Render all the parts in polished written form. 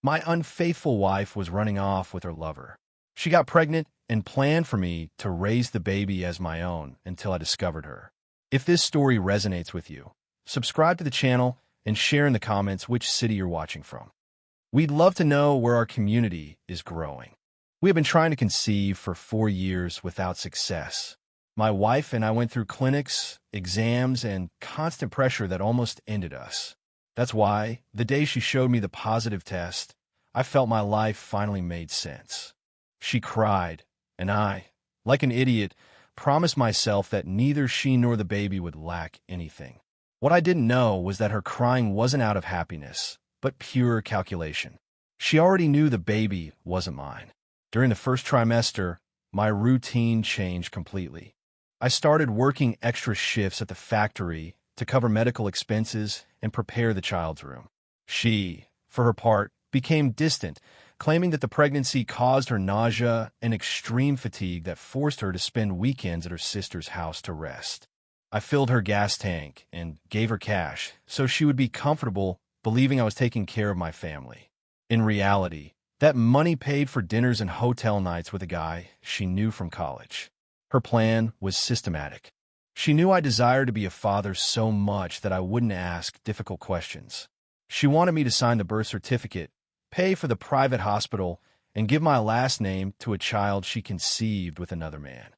My unfaithful wife was running off with her lover. She got pregnant and planned for me to raise the baby as my own until I discovered her. If this story resonates with you, subscribe to the channel and share in the comments which city you're watching from. We'd love to know where our community is growing. We have been trying to conceive for 4 years without success. My wife and I went through clinics, exams, and constant pressure that almost ended us. That's why, the day she showed me the positive test, I felt my life finally made sense. She cried, and I, like an idiot, promised myself that neither she nor the baby would lack anything. What I didn't know was that her crying wasn't out of happiness, but pure calculation. She already knew the baby wasn't mine. During the first trimester, my routine changed completely. I started working extra shifts at the factory to cover medical expenses and prepare the child's room. She, for her part, became distant, claiming that the pregnancy caused her nausea and extreme fatigue that forced her to spend weekends at her sister's house to rest. I filled her gas tank and gave her cash so she would be comfortable, believing I was taking care of my family. In reality, that money paid for dinners and hotel nights with a guy she knew from college. Her plan was systematic. She knew I desired to be a father so much that I wouldn't ask difficult questions. She wanted me to sign the birth certificate, pay for the private hospital, and give my last name to a child she conceived with another man.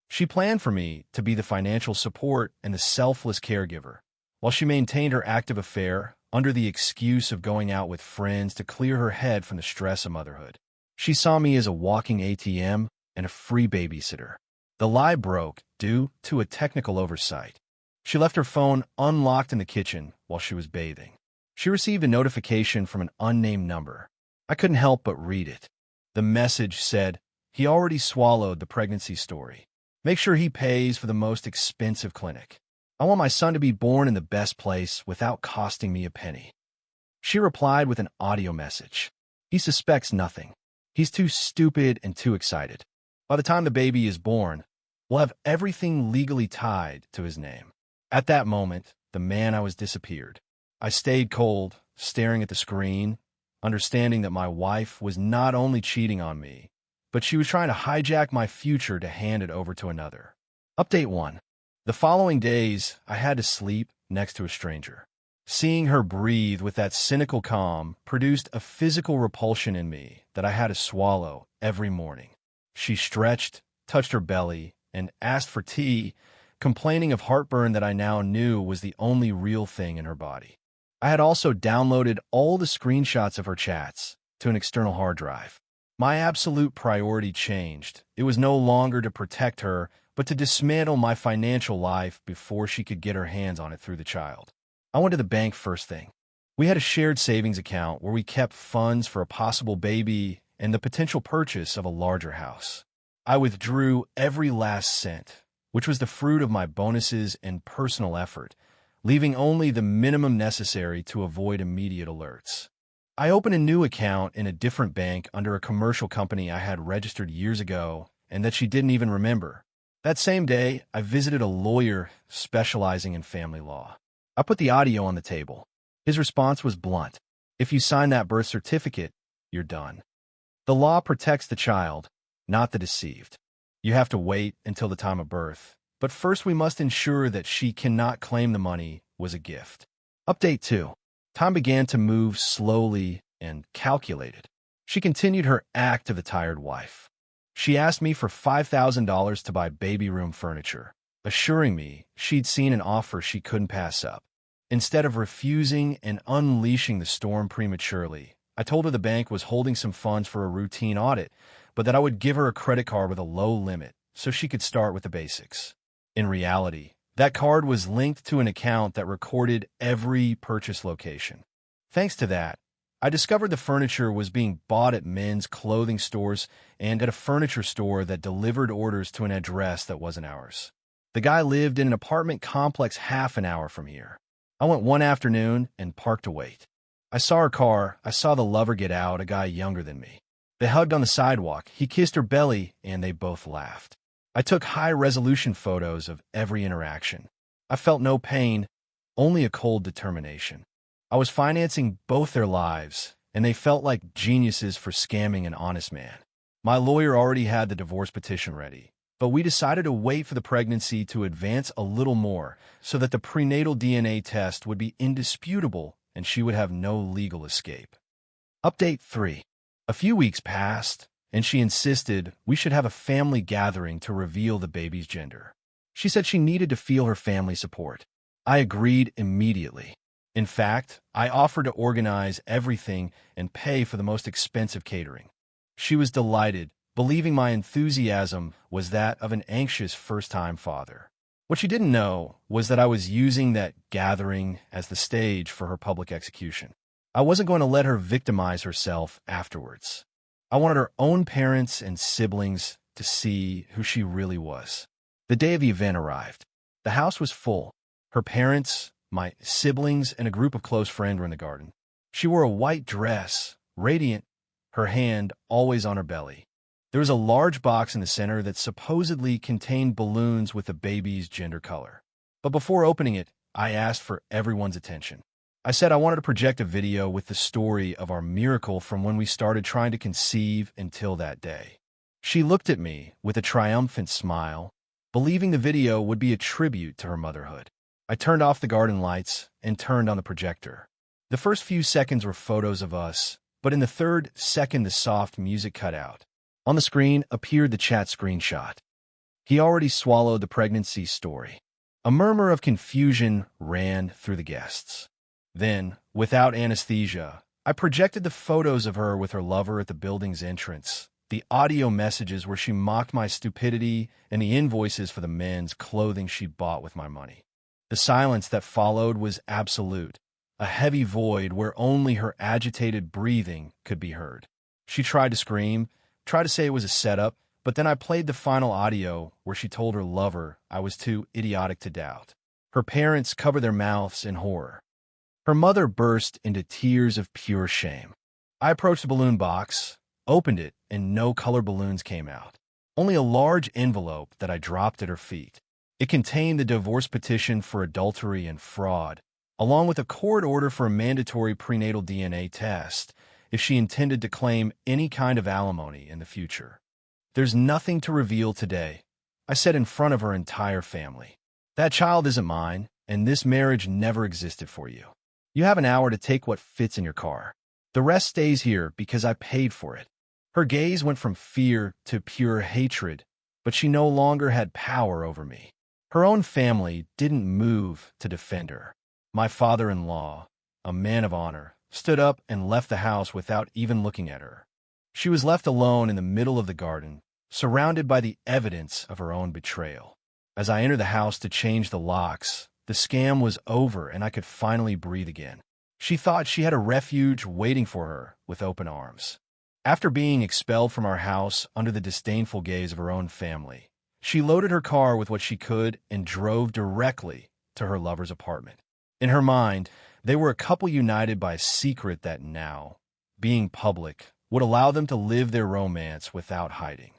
She planned for me to be the financial support and the selfless caregiver, while she maintained her active affair under the excuse of going out with friends to clear her head from the stress of motherhood. She saw me as a walking ATM and a free babysitter. The lie broke due to a technical oversight. She left her phone unlocked in the kitchen while she was bathing. She received a notification from an unnamed number. I couldn't help but read it. The message said, "He already swallowed the pregnancy story. Make sure he pays for the most expensive clinic. I want my son to be born in the best place without costing me a penny." She replied with an audio message. "He suspects nothing. He's too stupid and too excited. By the time the baby is born, we'll have everything legally tied to his name." At that moment, the man I was disappeared. I stayed cold, staring at the screen, understanding that my wife was not only cheating on me, but she was trying to hijack my future to hand it over to another. Update 1. The following days, I had to sleep next to a stranger. Seeing her breathe with that cynical calm produced a physical repulsion in me that I had to swallow every morning. She stretched, touched her belly, and asked for tea, complaining of heartburn that I now knew was the only real thing in her body. I had also downloaded all the screenshots of her chats to an external hard drive. My absolute priority changed. It was no longer to protect her, but to dismantle my financial life before she could get her hands on it through the child. I went to the bank first thing. We had a shared savings account where we kept funds for a possible baby and the potential purchase of a larger house. I withdrew every last cent, which was the fruit of my bonuses and personal effort, leaving only the minimum necessary to avoid immediate alerts. I opened a new account in a different bank under a commercial company I had registered years ago and that she didn't even remember. That same day, I visited a lawyer specializing in family law. I put the audio on the table. His response was blunt. "If you sign that birth certificate, you're done. The law protects the child, not the deceived. You have to wait until the time of birth, but first we must ensure that she cannot claim the money was a gift." Update 2. Time began to move slowly and calculated. She continued her act of the tired wife. She asked me for $5,000 to buy baby room furniture, assuring me she'd seen an offer she couldn't pass up. Instead of refusing and unleashing the storm prematurely, I told her the bank was holding some funds for a routine audit, but that I would give her a credit card with a low limit so she could start with the basics. In reality, that card was linked to an account that recorded every purchase location. Thanks to that, I discovered the furniture was being bought at men's clothing stores and at a furniture store that delivered orders to an address that wasn't ours. The guy lived in an apartment complex half an hour from here. I went one afternoon and parked to wait. I saw her car, I saw the lover get out, a guy younger than me. They hugged on the sidewalk, he kissed her belly, and they both laughed. I took high-resolution photos of every interaction. I felt no pain, only a cold determination. I was financing both their lives, and they felt like geniuses for scamming an honest man. My lawyer already had the divorce petition ready, but we decided to wait for the pregnancy to advance a little more so that the prenatal DNA test would be indisputable and she would have no legal escape. Update 3. A few weeks passed, and she insisted we should have a family gathering to reveal the baby's gender. She said she needed to feel her family support. I agreed immediately. In fact, I offered to organize everything and pay for the most expensive catering. She was delighted, believing my enthusiasm was that of an anxious first-time father. What she didn't know was that I was using that gathering as the stage for her public execution. I wasn't going to let her victimize herself afterwards. I wanted her own parents and siblings to see who she really was. The day of the event arrived. The house was full. Her parents, my siblings, and a group of close friends were in the garden. She wore a white dress, radiant, her hand always on her belly. There was a large box in the center that supposedly contained balloons with the baby's gender color. But before opening it, I asked for everyone's attention. I said I wanted to project a video with the story of our miracle from when we started trying to conceive until that day. She looked at me with a triumphant smile, believing the video would be a tribute to her motherhood. I turned off the garden lights and turned on the projector. The first few seconds were photos of us, but in the third second the soft music cut out. On the screen appeared the chat screenshot. He already swallowed the pregnancy story. A murmur of confusion ran through the guests. Then, without anesthesia, I projected the photos of her with her lover at the building's entrance, the audio messages where she mocked my stupidity, and the invoices for the men's clothing she bought with my money. The silence that followed was absolute, a heavy void where only her agitated breathing could be heard. She tried to scream, tried to say it was a setup, but then I played the final audio where she told her lover I was too idiotic to doubt. Her parents covered their mouths in horror. Her mother burst into tears of pure shame. I approached the balloon box, opened it, and no color balloons came out. Only a large envelope that I dropped at her feet. It contained the divorce petition for adultery and fraud, along with a court order for a mandatory prenatal DNA test if she intended to claim any kind of alimony in the future. There's nothing to reveal today, I said in front of her entire family. That child isn't mine, and this marriage never existed for you. You have an hour to take what fits in your car. The rest stays here because I paid for it. Her gaze went from fear to pure hatred, but she no longer had power over me. Her own family didn't move to defend her. My father-in-law, a man of honor, stood up and left the house without even looking at her. She was left alone in the middle of the garden, surrounded by the evidence of her own betrayal. As I entered the house to change the locks, the scam was over and I could finally breathe again. She thought she had a refuge waiting for her with open arms. After being expelled from our house under the disdainful gaze of her own family, she loaded her car with what she could and drove directly to her lover's apartment. In her mind, they were a couple united by a secret that now, being public, would allow them to live their romance without hiding.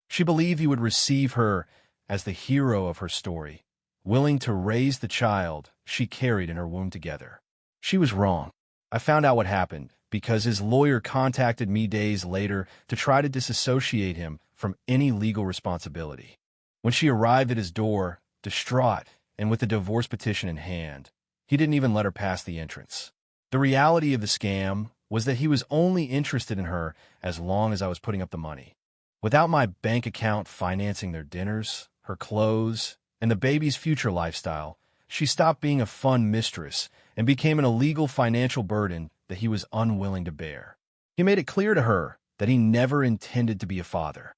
She believed he would receive her as the hero of her story, willing to raise the child she carried in her womb together. She was wrong. I found out what happened because his lawyer contacted me days later to try to disassociate him from any legal responsibility. When she arrived at his door, distraught and with the divorce petition in hand, he didn't even let her pass the entrance. The reality of the scam was that he was only interested in her as long as I was putting up the money. Without my bank account financing their dinners, her clothes, and the baby's future lifestyle, she stopped being a fun mistress and became an illegal financial burden that he was unwilling to bear. He made it clear to her that he never intended to be a father.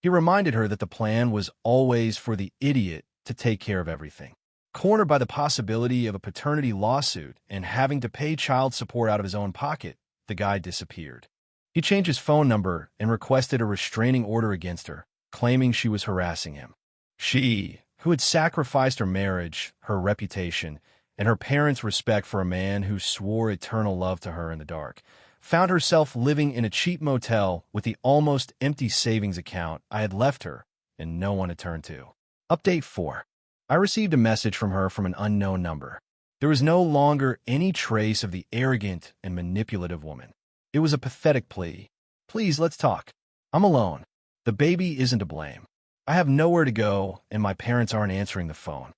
He reminded her that the plan was always for the idiot to take care of everything. Cornered by the possibility of a paternity lawsuit and having to pay child support out of his own pocket, the guy disappeared. He changed his phone number and requested a restraining order against her, claiming she was harassing him. She, who had sacrificed her marriage, her reputation, and her parents' respect for a man who swore eternal love to her in the dark, found herself living in a cheap motel with the almost empty savings account I had left her and no one to turn to. Update 4. I received a message from her from an unknown number. There was no longer any trace of the arrogant and manipulative woman. It was a pathetic plea. Please, let's talk. I'm alone. The baby isn't to blame. I have nowhere to go, and my parents aren't answering the phone.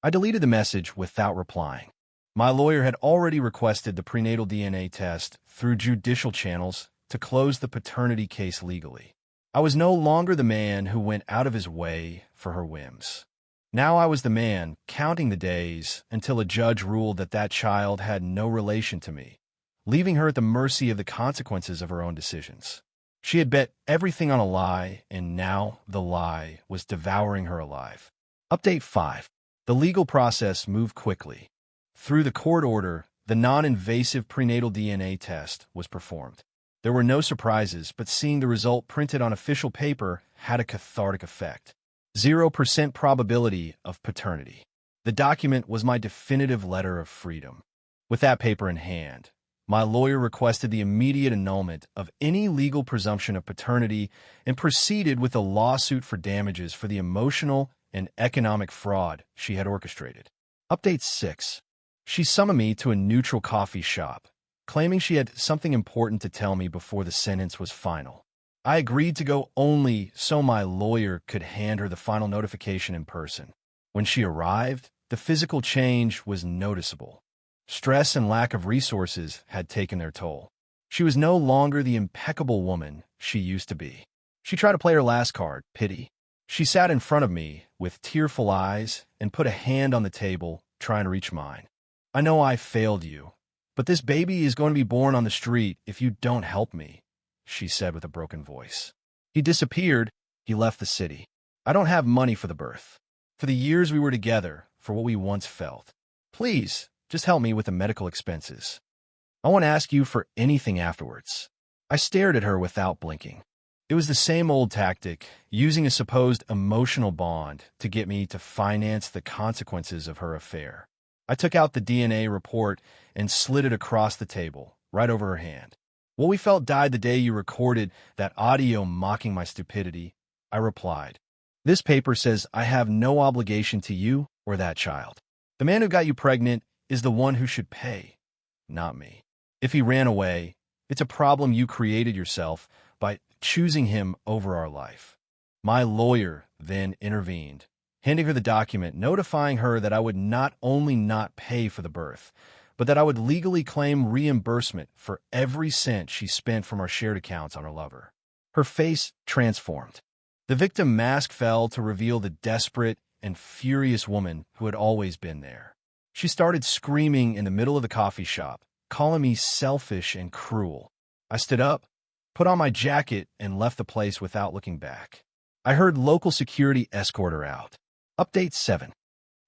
I deleted the message without replying. My lawyer had already requested the prenatal DNA test through judicial channels to close the paternity case legally. I was no longer the man who went out of his way for her whims. Now I was the man counting the days until a judge ruled that that child had no relation to me, leaving her at the mercy of the consequences of her own decisions. She had bet everything on a lie, and now the lie was devouring her alive. Update 5. The legal process moved quickly. Through the court order, the non-invasive prenatal DNA test was performed. There were no surprises, but seeing the result printed on official paper had a cathartic effect. 0% probability of paternity. The document was my definitive letter of freedom. With that paper in hand, my lawyer requested the immediate annulment of any legal presumption of paternity and proceeded with a lawsuit for damages for the emotional and economic fraud she had orchestrated. Update 6. She summoned me to a neutral coffee shop, claiming she had something important to tell me before the sentence was final. I agreed to go only so my lawyer could hand her the final notification in person. When she arrived, the physical change was noticeable. Stress and lack of resources had taken their toll. She was no longer the impeccable woman she used to be. She tried to play her last card, pity. She sat in front of me with tearful eyes and put a hand on the table, trying to reach mine. I know I failed you, but this baby is going to be born on the street if you don't help me, she said with a broken voice. He disappeared. He left the city. I don't have money for the birth, for the years we were together, for what we once felt. Please, just help me with the medical expenses. I won't ask you for anything afterwards. I stared at her without blinking. It was the same old tactic, using a supposed emotional bond to get me to finance the consequences of her affair. I took out the DNA report and slid it across the table, right over her hand. What we felt died the day you recorded that audio mocking my stupidity, I replied. This paper says I have no obligation to you or that child. The man who got you pregnant is the one who should pay, not me. If he ran away, it's a problem you created yourself by choosing him over our life. My lawyer then intervened, handing her the document notifying her that I would not only not pay for the birth, but that I would legally claim reimbursement for every cent she spent from our shared accounts on her lover. Her face transformed. The victim mask fell to reveal the desperate and furious woman who had always been there. She started screaming in the middle of the coffee shop, calling me selfish and cruel. I stood up, put on my jacket, and left the place without looking back. I heard local security escort her out. Update 7.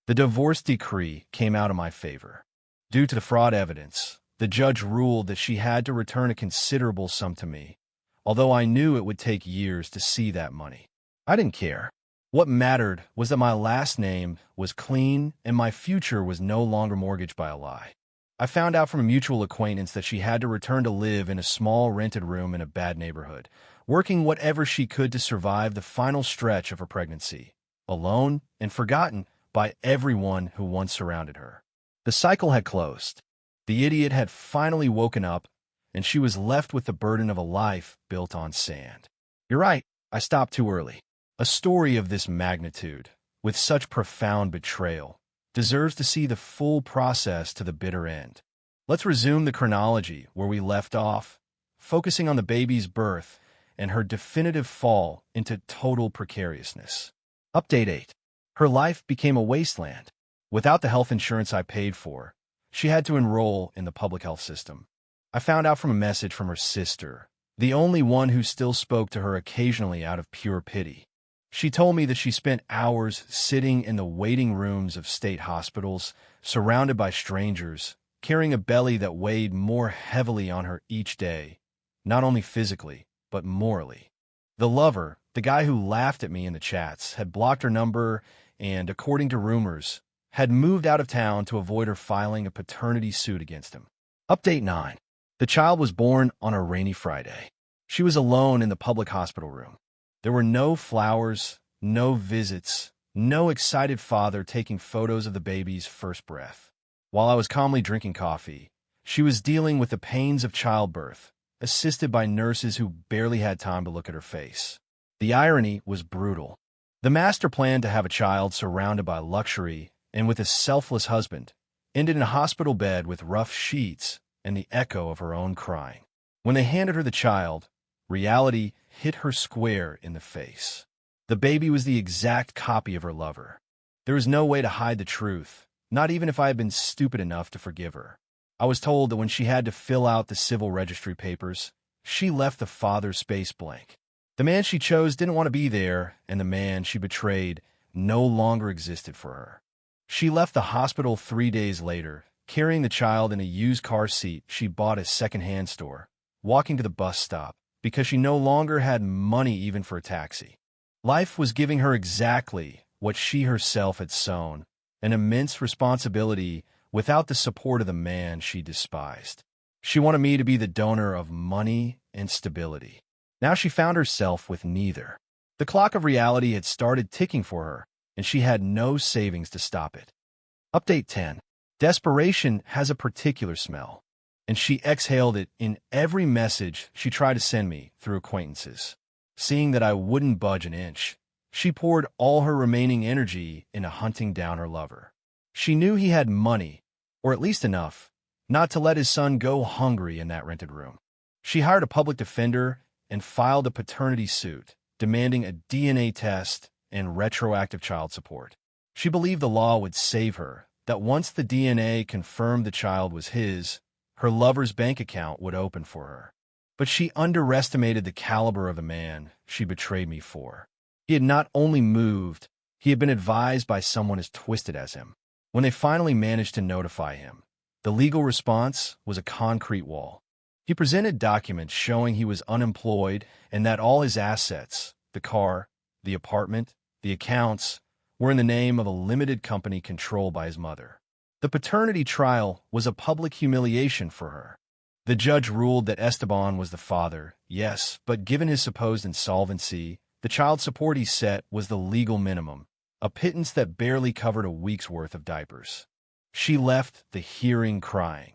The divorce decree came out in my favor. Due to the fraud evidence, the judge ruled that she had to return a considerable sum to me, although I knew it would take years to see that money. I didn't care. What mattered was that my last name was clean and my future was no longer mortgaged by a lie. I found out from a mutual acquaintance that she had to return to live in a small rented room in a bad neighborhood, working whatever she could to survive the final stretch of her pregnancy, alone and forgotten by everyone who once surrounded her. The cycle had closed. The idiot had finally woken up, and she was left with the burden of a life built on sand. You're right, I stopped too early. A story of this magnitude, with such profound betrayal, deserves to see the full process to the bitter end. Let's resume the chronology where we left off, focusing on the baby's birth and her definitive fall into total precariousness. Update 8. Her life became a wasteland. Without the health insurance I paid for, she had to enroll in the public health system. I found out from a message from her sister, the only one who still spoke to her occasionally out of pure pity. She told me that she spent hours sitting in the waiting rooms of state hospitals, surrounded by strangers, carrying a belly that weighed more heavily on her each day, not only physically, but morally. The lover, the guy who laughed at me in the chats, had blocked her number and, according to rumors, had moved out of town to avoid her filing a paternity suit against him. Update 9. The child was born on a rainy Friday. She was alone in the public hospital room. There were no flowers, no visits, no excited father taking photos of the baby's first breath. While I was calmly drinking coffee, she was dealing with the pains of childbirth, assisted by nurses who barely had time to look at her face. The irony was brutal. The master plan to have a child surrounded by luxury and with a selfless husband ended in a hospital bed with rough sheets and the echo of her own crying. When they handed her the child, reality hit her square in the face. The baby was the exact copy of her lover. There was no way to hide the truth, not even if I had been stupid enough to forgive her. I was told that when she had to fill out the civil registry papers, she left the father's space blank. The man she chose didn't want to be there, and the man she betrayed no longer existed for her. She left the hospital 3 days later, carrying the child in a used car seat she bought at a second-hand store, walking to the bus stop, because she no longer had money even for a taxi. Life was giving her exactly what she herself had sown, an immense responsibility without the support of the man she despised. She wanted me to be the donor of money and stability. Now she found herself with neither. The clock of reality had started ticking for her, and she had no savings to stop it. Update 10. Desperation has a particular smell, and she exhaled it in every message she tried to send me through acquaintances. Seeing that I wouldn't budge an inch, she poured all her remaining energy into hunting down her lover. She knew he had money, or at least enough, not to let his son go hungry in that rented room. She hired a public defender and filed a paternity suit, demanding a DNA test and retroactive child support. She believed the law would save her, that once the DNA confirmed the child was his, her lover's bank account would open for her. But she underestimated the caliber of the man she betrayed me for. He had not only moved, he had been advised by someone as twisted as him. When they finally managed to notify him, the legal response was a concrete wall. He presented documents showing he was unemployed and that all his assets, the car, the apartment, the accounts, were in the name of a limited company controlled by his mother. The paternity trial was a public humiliation for her. The judge ruled that Esteban was the father, yes, but given his supposed insolvency, the child support he set was the legal minimum, a pittance that barely covered a week's worth of diapers. She left the hearing crying,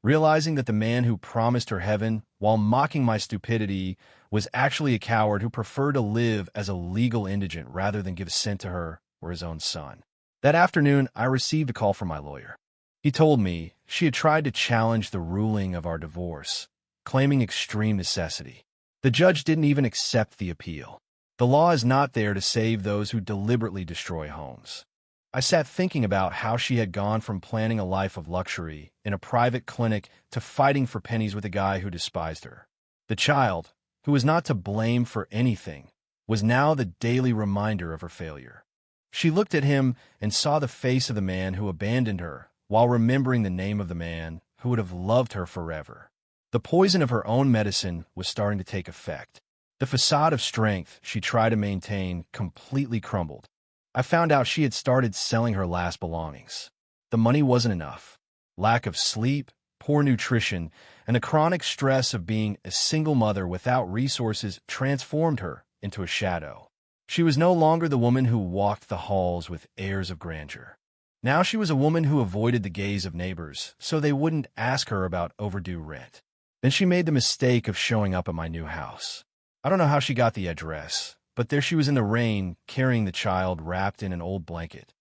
realizing that the man who promised her heaven while mocking my stupidity was actually a coward who preferred to live as a legal indigent rather than give assent to her or his own son. That afternoon, I received a call from my lawyer. He told me she had tried to challenge the ruling of our divorce, claiming extreme necessity. The judge didn't even accept the appeal. The law is not there to save those who deliberately destroy homes. I sat thinking about how she had gone from planning a life of luxury in a private clinic to fighting for pennies with a guy who despised her. The child, who was not to blame for anything, was now the daily reminder of her failure. She looked at him and saw the face of the man who abandoned her, while remembering the name of the man who would have loved her forever. The poison of her own medicine was starting to take effect. The facade of strength she tried to maintain completely crumbled. I found out she had started selling her last belongings. The money wasn't enough. Lack of sleep, poor nutrition, and the chronic stress of being a single mother without resources transformed her into a shadow. She was no longer the woman who walked the halls with airs of grandeur. Now she was a woman who avoided the gaze of neighbors so they wouldn't ask her about overdue rent. Then she made the mistake of showing up at my new house. I don't know how she got the address, but there she was in the rain, carrying the child wrapped in an old blanket.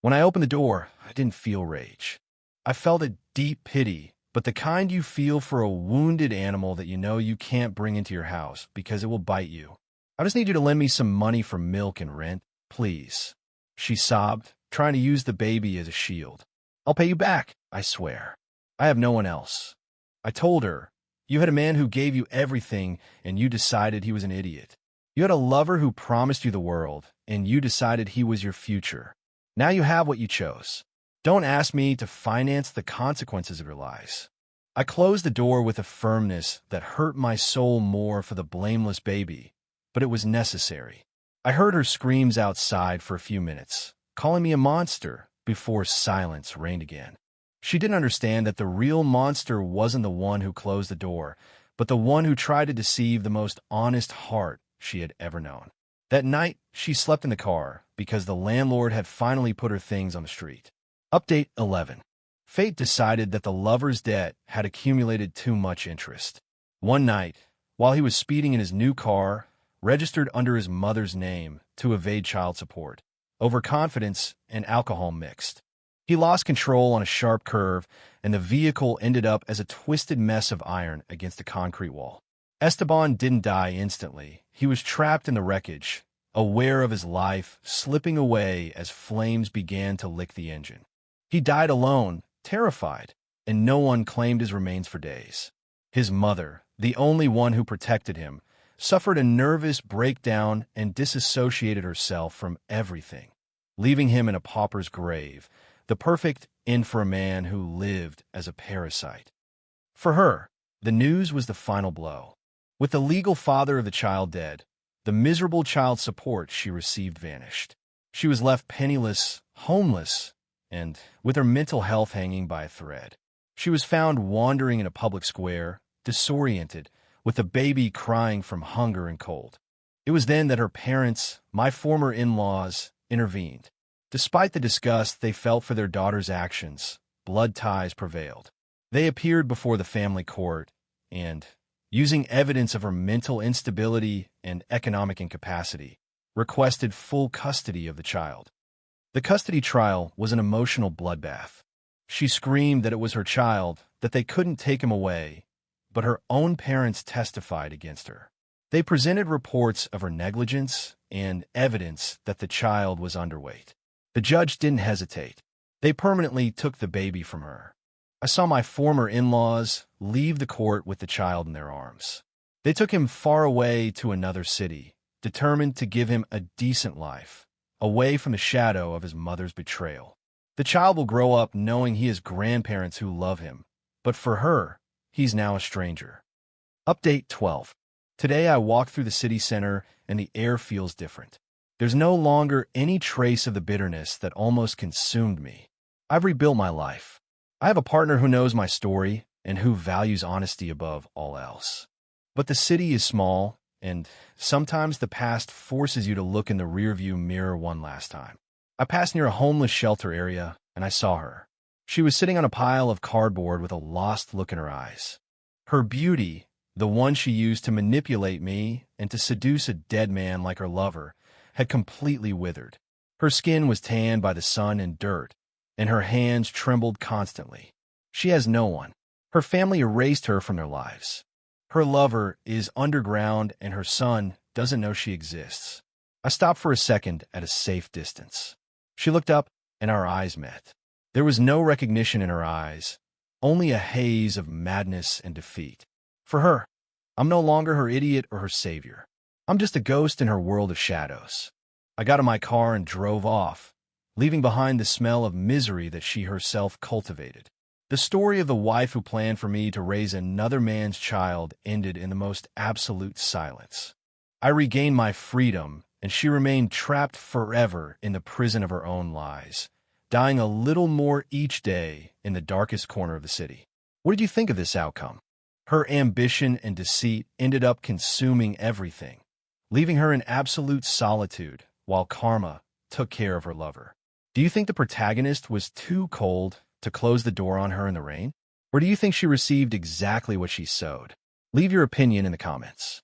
When I opened the door, I didn't feel rage. I felt a deep pity, but the kind you feel for a wounded animal that you know you can't bring into your house because it will bite you. I just need you to lend me some money for milk and rent, please. She sobbed, trying to use the baby as a shield. I'll pay you back, I swear. I have no one else. I told her, you had a man who gave you everything, and you decided he was an idiot. You had a lover who promised you the world, and you decided he was your future. Now you have what you chose. Don't ask me to finance the consequences of your lies. I closed the door with a firmness that hurt my soul more for the blameless baby, but it was necessary. I heard her screams outside for a few minutes, calling me a monster, before silence reigned again. She didn't understand that the real monster wasn't the one who closed the door, but the one who tried to deceive the most honest heart she had ever known. That night, she slept in the car because the landlord had finally put her things on the street. Update 11. Fate decided that the lover's debt had accumulated too much interest. One night, while he was speeding in his new car, registered under his mother's name to evade child support, overconfidence and alcohol mixed. He lost control on a sharp curve, and the vehicle ended up as a twisted mess of iron against a concrete wall. Esteban didn't die instantly. He was trapped in the wreckage, aware of his life slipping away as flames began to lick the engine. He died alone, terrified, and no one claimed his remains for days. His mother, the only one who protected him, suffered a nervous breakdown and disassociated herself from everything, leaving him in a pauper's grave, the perfect end for a man who lived as a parasite. For her, the news was the final blow. With the legal father of the child dead, the miserable child support she received vanished. She was left penniless, homeless, and with her mental health hanging by a thread. She was found wandering in a public square, disoriented, with a baby crying from hunger and cold. It was then that her parents, my former in-laws, intervened. Despite the disgust they felt for their daughter's actions, blood ties prevailed. They appeared before the family court and, using evidence of her mental instability and economic incapacity, requested full custody of the child. The custody trial was an emotional bloodbath. She screamed that it was her child, that they couldn't take him away, but her own parents testified against her. They presented reports of her negligence and evidence that the child was underweight. The judge didn't hesitate. They permanently took the baby from her. I saw my former in-laws leave the court with the child in their arms. They took him far away to another city, determined to give him a decent life, away from the shadow of his mother's betrayal. The child will grow up knowing he has grandparents who love him, but for her, he's now a stranger. Update 12. Today I walk through the city center and the air feels different. There's no longer any trace of the bitterness that almost consumed me. I've rebuilt my life. I have a partner who knows my story and who values honesty above all else. But the city is small, and sometimes the past forces you to look in the rearview mirror one last time. I passed near a homeless shelter area, and I saw her. She was sitting on a pile of cardboard with a lost look in her eyes. Her beauty, the one she used to manipulate me and to seduce a dead man like her lover, had completely withered. Her skin was tanned by the sun and dirt, and her hands trembled constantly. She has no one. Her family erased her from their lives. Her lover is underground, and her son doesn't know she exists. I stopped for a second at a safe distance. She looked up, and our eyes met. There was no recognition in her eyes, only a haze of madness and defeat. For her, I'm no longer her idiot or her savior. I'm just a ghost in her world of shadows. I got in my car and drove off, leaving behind the smell of misery that she herself cultivated. The story of the wife who planned for me to raise another man's child ended in the most absolute silence. I regained my freedom, and she remained trapped forever in the prison of her own lies, dying a little more each day in the darkest corner of the city. What did you think of this outcome? Her ambition and deceit ended up consuming everything, leaving her in absolute solitude while karma took care of her lover. Do you think the protagonist was too cold to close the door on her in the rain? Or do you think she received exactly what she sowed? Leave your opinion in the comments.